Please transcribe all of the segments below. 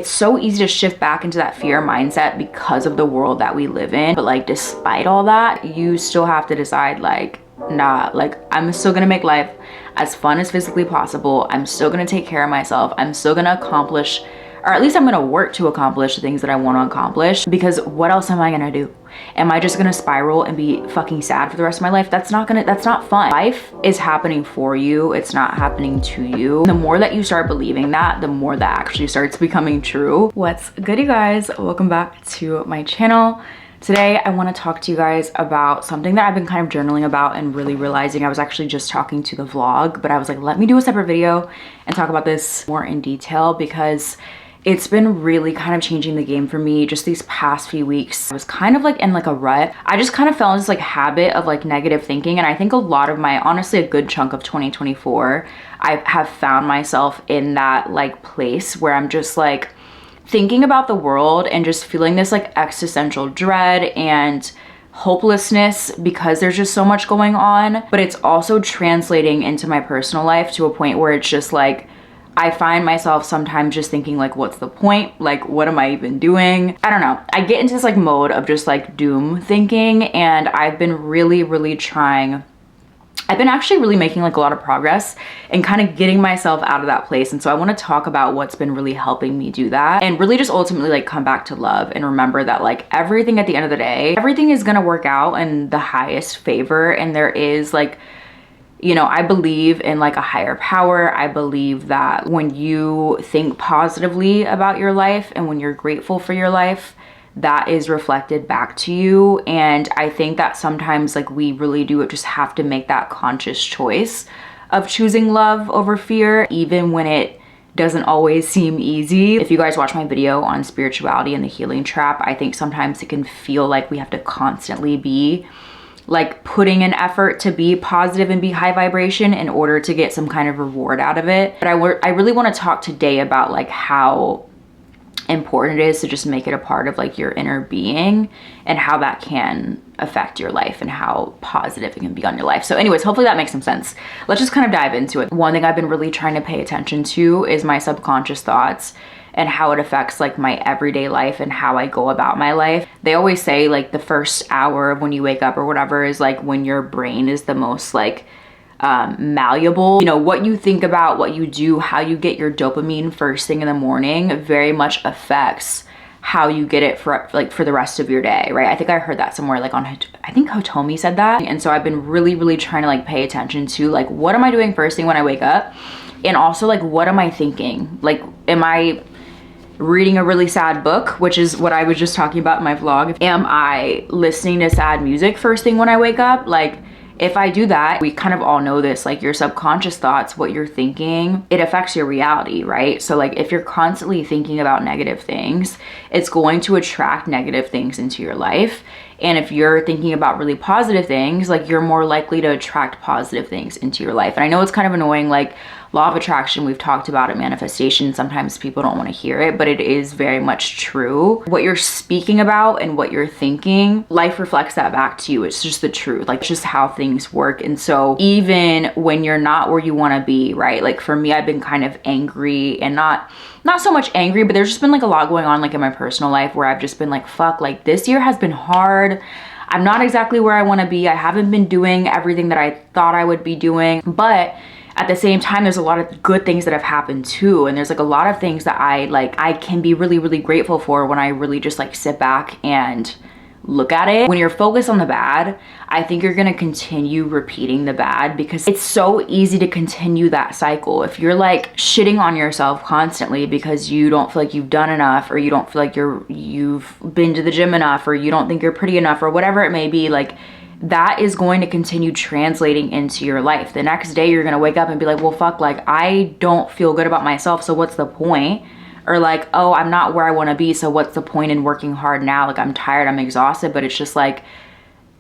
It's so easy to shift back into that fear mindset because of the world that we live in. But like, despite all that, you still have to decide like, nah, like I'm still gonna make life as fun as physically possible. I'm still gonna take care of myself. I'm still gonna accomplish, or at least I'm gonna work to accomplish the things that I want to accomplish, because what else am I gonna do? Am I just gonna spiral and be fucking sad for the rest of my life? That's not fun. Life is happening for you. It's not happening to you. The more that you start believing that, the more that actually starts becoming true. What's good, you guys? Welcome back to my channel. Today, I want to talk to you guys about something that I've been kind of journaling about and really realizing. I was actually just talking to the vlog, but I was like, let me do a separate video and talk about this more in detail, because it's been really kind of changing the game for me just these past few weeks. I was kind of like in like a rut. I just kind of fell into this like habit of like negative thinking. And I think a lot of my, honestly, a good chunk of 2024, I have found myself in that like place where I'm just like thinking about the world and just feeling this like existential dread and hopelessness because there's just so much going on. But it's also translating into my personal life to a point where it's just like, I find myself sometimes just thinking like, what's the point? Like, what am I even doing? I don't know. I get into this like mode of just like doom thinking, and I've been really trying. I've been actually really making like a lot of progress and kind of getting myself out of that place. And so I want to talk about what's been really helping me do that, and really just ultimately like come back to love and remember that like everything at the end of the day, everything is going to work out in the highest favor. And there is like, you know, I believe in like a higher power. I believe that when you think positively about your life and when you're grateful for your life, that is reflected back to you. And I think that sometimes like we really do just have to make that conscious choice of choosing love over fear, even when it doesn't always seem easy. If you guys watch my video on spirituality and the healing trap, I think sometimes it can feel like we have to constantly be like putting an effort to be positive and be high vibration in order to get some kind of reward out of it. But I really want to talk today about like how important it is to just make it a part of like your inner being and how that can affect your life and how positive it can be on your life. So anyways, hopefully that makes some sense. Let's just kind of dive into it. One thing I've been really trying to pay attention to is my subconscious thoughts and how it affects like my everyday life and how I go about my life. They always say like the first hour of when you wake up or whatever is like when your brain is the most like malleable. You know, what you think about, what you do, how you get your dopamine first thing in the morning very much affects how you get it for the rest of your day, right? I think I heard that somewhere like on, I think Hitomi said that. And so I've been really trying to like pay attention to like, what am I doing first thing when I wake up? And also like, what am I thinking? Like, am I reading a really sad book, which is what I was just talking about in my vlog? Am I listening to sad music first thing when I wake up? Like, if I do that, we kind of all know this, like your subconscious thoughts, what you're thinking, it affects your reality, right? So like if you're constantly thinking about negative things, it's going to attract negative things into your life. And if you're thinking about really positive things, like you're more likely to attract positive things into your life. And I know it's kind of annoying, like law of attraction, we've talked about it, manifestation. Sometimes people don't want to hear it, but it is very much true. What you're speaking about and what you're thinking, life reflects that back to you. It's just the truth, like just how things work. And so even when you're not where you want to be, right? Like for me, I've been kind of angry, and not so much angry, but there's just been like a lot going on like in my personal life where I've just been like, fuck, like this year has been hard. I'm not exactly where I want to be. I haven't been doing everything that I thought I would be doing, but at the same time, there's a lot of good things that have happened too. And there's like a lot of things that I can be really grateful for when I really just like sit back and look at it. When you're focused on the bad, I think you're gonna continue repeating the bad, because it's so easy to continue that cycle. If you're like shitting on yourself constantly because you don't feel like you've done enough, or you don't feel like you've been to the gym enough, or you don't think you're pretty enough, or whatever it may be, like that is going to continue translating into your life. The next day you're gonna wake up and be like, well, fuck, like I don't feel good about myself, so what's the point? Or like, oh, I'm not where I wanna be, so what's the point in working hard now? Like I'm tired, I'm exhausted. But it's just like,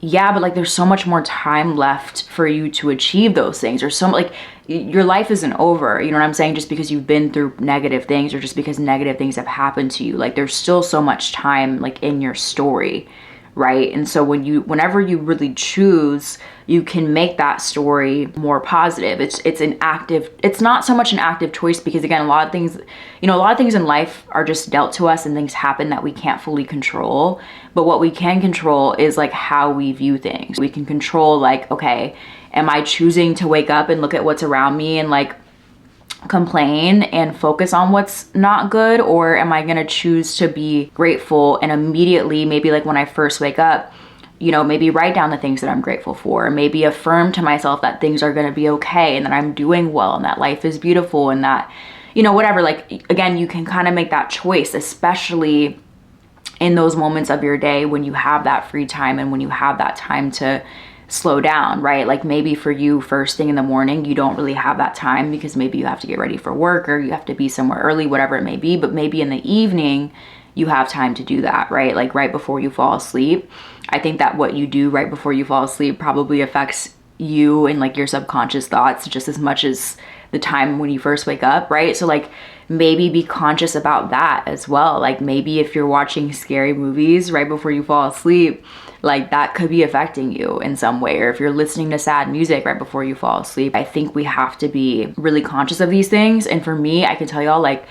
yeah, but like there's so much more time left for you to achieve those things. Or so like your life isn't over, you know what I'm saying? Just because you've been through negative things, or just because negative things have happened to you, like there's still so much time like in your story, right? And so whenever you really choose, you can make that story more positive. It's not so much an active choice, because again, a lot of things in life are just dealt to us, and things happen that we can't fully control. But what we can control is like how we view things. We can control like, okay, am I choosing to wake up and look at what's around me and like complain and focus on what's not good? Or am I gonna choose to be grateful and immediately, maybe like when I first wake up, maybe write down the things that I'm grateful for, maybe affirm to myself that things are gonna be okay and that I'm doing well and that life is beautiful and that, whatever. Like, again, you can kind of make that choice, especially in those moments of your day when you have that free time and when you have that time to slow down, right? Like maybe for you, first thing in the morning, you don't really have that time because maybe you have to get ready for work or you have to be somewhere early, whatever it may be. But maybe in the evening, you have time to do that, right? Like right before you fall asleep. I think that what you do right before you fall asleep probably affects you and like your subconscious thoughts just as much as the time when you first wake up, right? So like maybe be conscious about that as well. Like maybe if you're watching scary movies right before you fall asleep, like that could be affecting you in some way. Or if you're listening to sad music right before you fall asleep, I think we have to be really conscious of these things. And for me, I can tell y'all, like,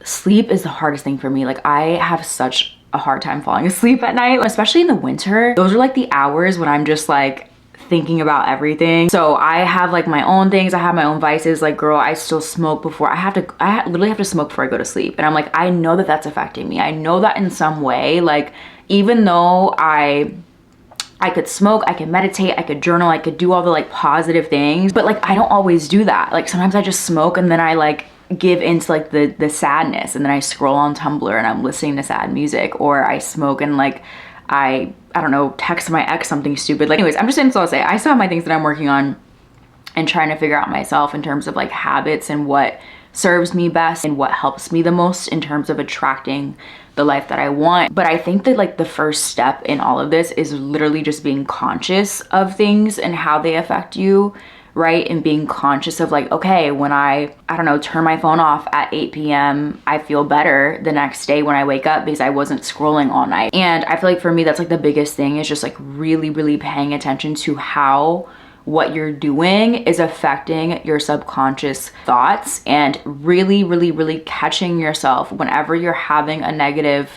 sleep is the hardest thing for me. Like I have such a hard time falling asleep at night, especially in the winter. Those are like the hours when I'm just like thinking about everything. So I have like my own things. I have my own vices. Like, girl, I still smoke before I literally have to smoke before I go to sleep. And I'm like, I know that that's affecting me. I know that in some way, like, even though I could smoke, I could meditate, I could journal, I could do all the like positive things, but like, I don't always do that. Like sometimes I just smoke and then I like give into like the sadness, and then I scroll on Tumblr and I'm listening to sad music, or I smoke and like, I don't know, text my ex something stupid. Like anyways, I'm just gonna say, I still have my things that I'm working on and trying to figure out myself in terms of like habits and what serves me best and what helps me the most in terms of attracting the life that I want. But I think that like the first step in all of this is literally just being conscious of things and how they affect you, right? And being conscious of like, okay, when I don't know, turn my phone off at 8 p.m., I feel better the next day when I wake up because I wasn't scrolling all night. And I feel like for me, that's like the biggest thing, is just like really, really paying attention to how what you're doing is affecting your subconscious thoughts, and really, really, really catching yourself whenever you're having a negative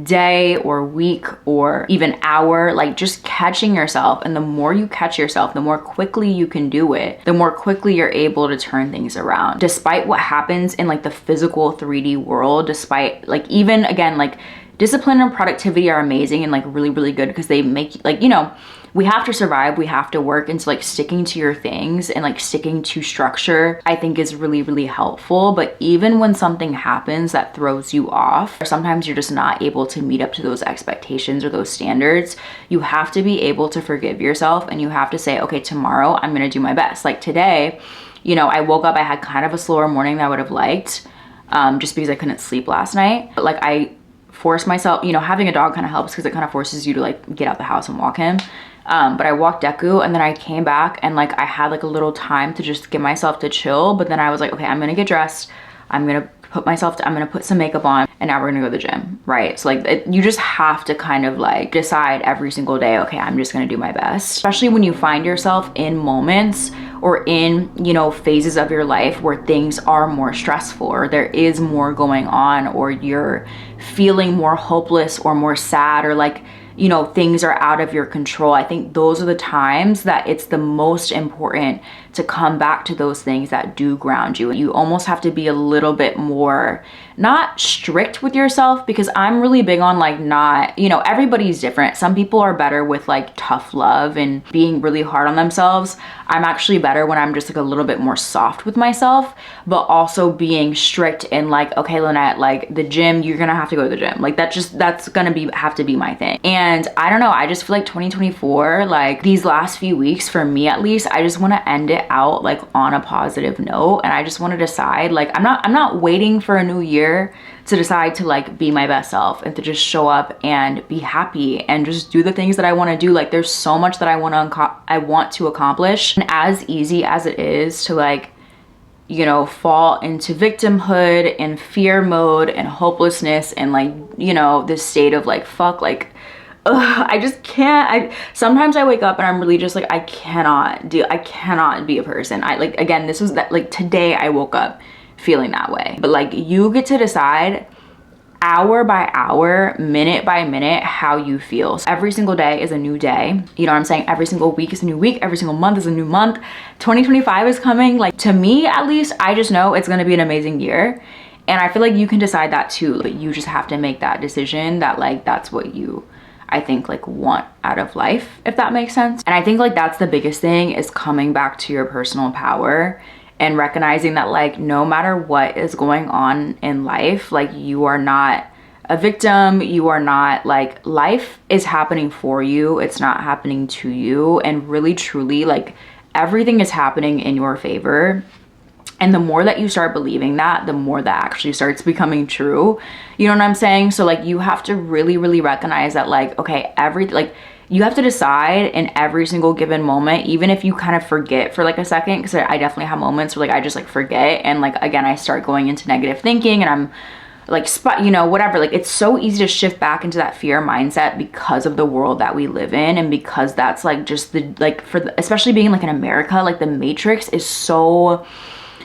day or week or even hour, like just catching yourself. And the more you catch yourself, the more quickly you can do it, the more quickly you're able to turn things around. Despite what happens in like the physical 3D world, despite like, even again, like discipline and productivity are amazing and like really, really good because they make like, we have to survive, we have to work, and so like sticking to your things and like sticking to structure, I think is really, really helpful. But even when something happens that throws you off, or sometimes you're just not able to meet up to those expectations or those standards, you have to be able to forgive yourself, and you have to say, okay, tomorrow I'm gonna do my best. Like today, I woke up, I had kind of a slower morning than I would have liked, just because I couldn't sleep last night. But like I forced myself, having a dog kind of helps because it kind of forces you to like get out the house and walk him. But I walked Deku, and then I came back and like I had like a little time to just give myself to chill. But then I was like, okay, I'm gonna get dressed, I'm gonna put some makeup on, and now we're gonna go to the gym, right? So like you just have to kind of like decide every single day, okay, I'm just gonna do my best. Especially when you find yourself in moments or in phases of your life where things are more stressful, or there is more going on, or you're feeling more hopeless or more sad, or like things are out of your control. I think those are the times that it's the most important to come back to those things that do ground you. You almost have to be a little bit more, not strict with yourself, because I'm really big on like not, everybody's different. Some people are better with like tough love and being really hard on themselves. I'm actually better when I'm just like a little bit more soft with myself, but also being strict in like, okay, Lynette, like the gym, you're gonna have to go to the gym. Like that's gonna have to be my thing. And I don't know, I just feel like 2024, like these last few weeks, for me at least, I just want to end it out like on a positive note. And I just want to decide, like, I'm not waiting for a new year to decide to like be my best self and to just show up and be happy and just do the things that I want to do. Like there's so much that I want to accomplish, and as easy as it is to like fall into victimhood and fear mode and hopelessness and like this state of like, fuck, like I just can't. Sometimes I wake up and I'm really just like, I cannot be a person. Like, again, this was that, like, today I woke up feeling that way. But like, you get to decide hour by hour, minute by minute, how you feel. So every single day is a new day. You know what I'm saying? Every single week is a new week. Every single month is a new month. 2025 is coming. Like, to me, at least, I just know it's gonna be an amazing year. And I feel like you can decide that too, but you just have to make that decision that, like, that's what you, I think, like, want out of life, if that makes sense. And I think, like, that's the biggest thing, is coming back to your personal power and recognizing that, like, no matter what is going on in life, like, you are not a victim. You are not, like, life is happening for you. It's not happening to you. And really, truly, like, everything is happening in your favor. And the more that you start believing that, the more that actually starts becoming true. You know what I'm saying? So, like, you have to really, really recognize that, like, okay, you have to decide in every single given moment, even if you kind of forget for like a second, because I definitely have moments where, like, I just, like, forget. And, like, again, I start going into negative thinking and I'm like, you know, whatever. Like, it's so easy to shift back into that fear mindset because of the world that we live in. And because that's, like, just the, like, especially being, like, in America, like, the matrix is so,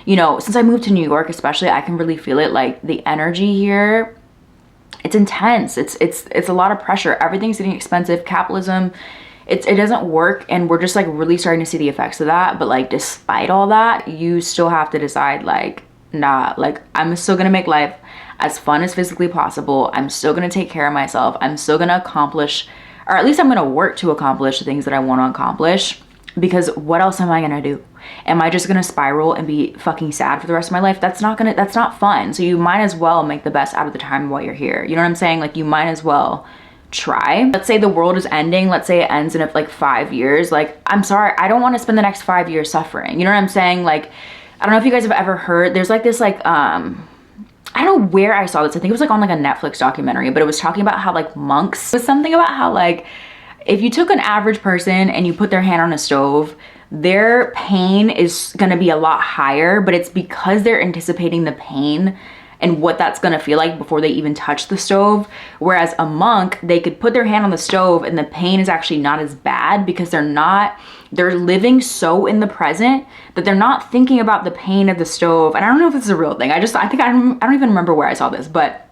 you know, since I moved to New York especially, I can really feel it. Like, the energy here, it's intense. It's a lot of pressure. Everything's getting expensive. Capitalism, it doesn't work. And we're just, like, really starting to see the effects of that. But, like, despite all that, you still have to decide, like, nah, like, I'm still gonna make life as fun as physically possible. I'm still gonna take care of myself. I'm still gonna accomplish, or at least I'm gonna work to accomplish the things that I want to accomplish. Because what else am I gonna do? Am I just gonna spiral and be fucking sad for the rest of my life? That's not fun. So you might as well make the best out of the time while you're here. You know what I'm saying? Like, you might as well try. Let's say the world is ending. Let's say it ends in, like, 5 years. Like, I'm sorry, I don't want to spend the next 5 years suffering. You know what I'm saying? Like, I don't know if you guys have ever heard, there's, like, this, like, I don't know where I saw this. I think it was, like, on, like, a Netflix documentary, but it was talking about how, like, monks, it was something about how, like, if you took an average person and you put their hand on a stove, their pain is gonna be a lot higher, but it's because they're anticipating the pain and what that's gonna feel like before they even touch the stove. Whereas a monk, they could put their hand on the stove and the pain is actually not as bad because they're living so in the present that they're not thinking about the pain of the stove. And I don't know if this is a real thing. I don't even remember where I saw this, but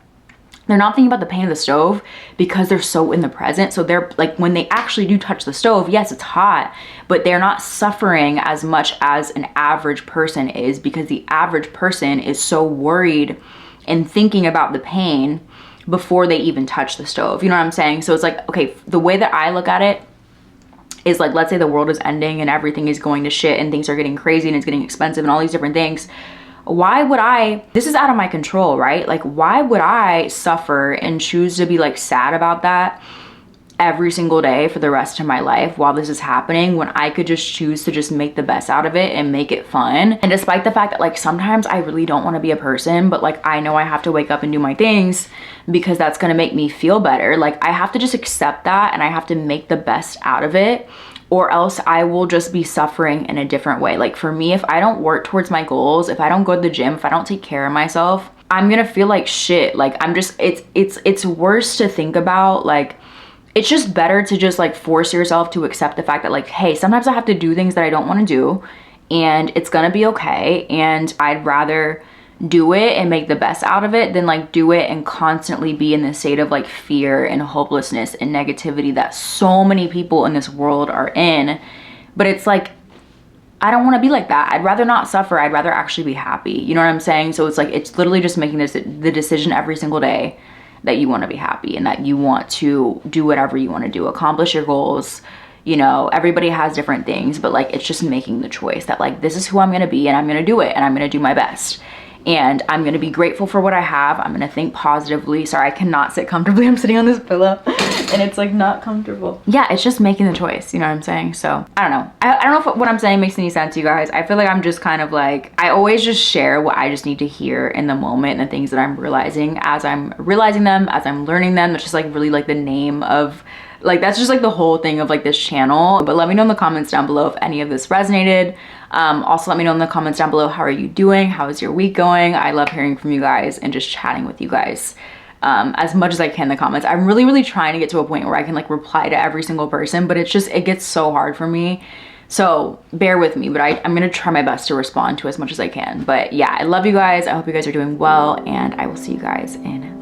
they're not thinking about the pain of the stove because they're so in the present. So they're, like, when they actually do touch the stove, yes, it's hot, but they're not suffering as much as an average person is, because the average person is so worried and thinking about the pain before they even touch the stove. You know what I'm saying? So it's like, okay, the way that I look at it is, like, let's say the world is ending and everything is going to shit and things are getting crazy and it's getting expensive and all these different things. Why would this is out of my control, right? Like, why would I suffer and choose to be, like, sad about that every single day for the rest of my life while this is happening, when I could just choose to just make the best out of it and make it fun? And despite the fact that, like, sometimes I really don't want to be a person, but, like, I know I have to wake up and do my things because that's going to make me feel better. Like, I have to just accept that and I have to make the best out of it, or else I will just be suffering in a different way. Like, for me, if I don't work towards my goals, if I don't go to the gym, if I don't take care of myself, I'm gonna feel like shit. Like, it's worse to think about. Like, it's just better to just, like, force yourself to accept the fact that, like, hey, sometimes I have to do things that I don't want to do and it's gonna be okay. And I'd rather do it and make the best out of it than, like, do it and constantly be in this state of, like, fear and hopelessness and negativity that so many people in this world are in. But it's like, I don't want to be like that. I'd rather not suffer. I'd rather actually be happy. You know what I'm saying? So it's like, it's literally just making the decision every single day that you want to be happy and that you want to do whatever you want to do, accomplish your goals. You know, everybody has different things, but, like, it's just making the choice that, like, this is who I'm going to be and I'm going to do it and I'm going to do my best. And I'm gonna be grateful for what I have. I'm gonna think positively. Sorry, I cannot sit comfortably. I'm sitting on this pillow and it's, like, not comfortable. Yeah, it's just making the choice, you know what I'm saying? So, I don't know. I don't know if what I'm saying makes any sense, you guys. I feel like I'm just kind of, like, I always just share what I just need to hear in the moment and the things that I'm realizing as I'm realizing them, as I'm learning them. That's just, like, really, like, the name of, like, that's just, like, the whole thing of, like, this channel. But let me know in the comments down below if any of this resonated. Also, let me know in the comments down below, how are you doing? How is your week going? I love hearing from you guys and just chatting with you guys. as much as I can in the comments. I'm really trying to get to a point where I can like reply to every single person, but it's just, it gets so hard for me. So bear with me, but I'm gonna try my best to respond to as much as I can. But yeah, I love you guys. I hope you guys are doing well, and I will see you guys in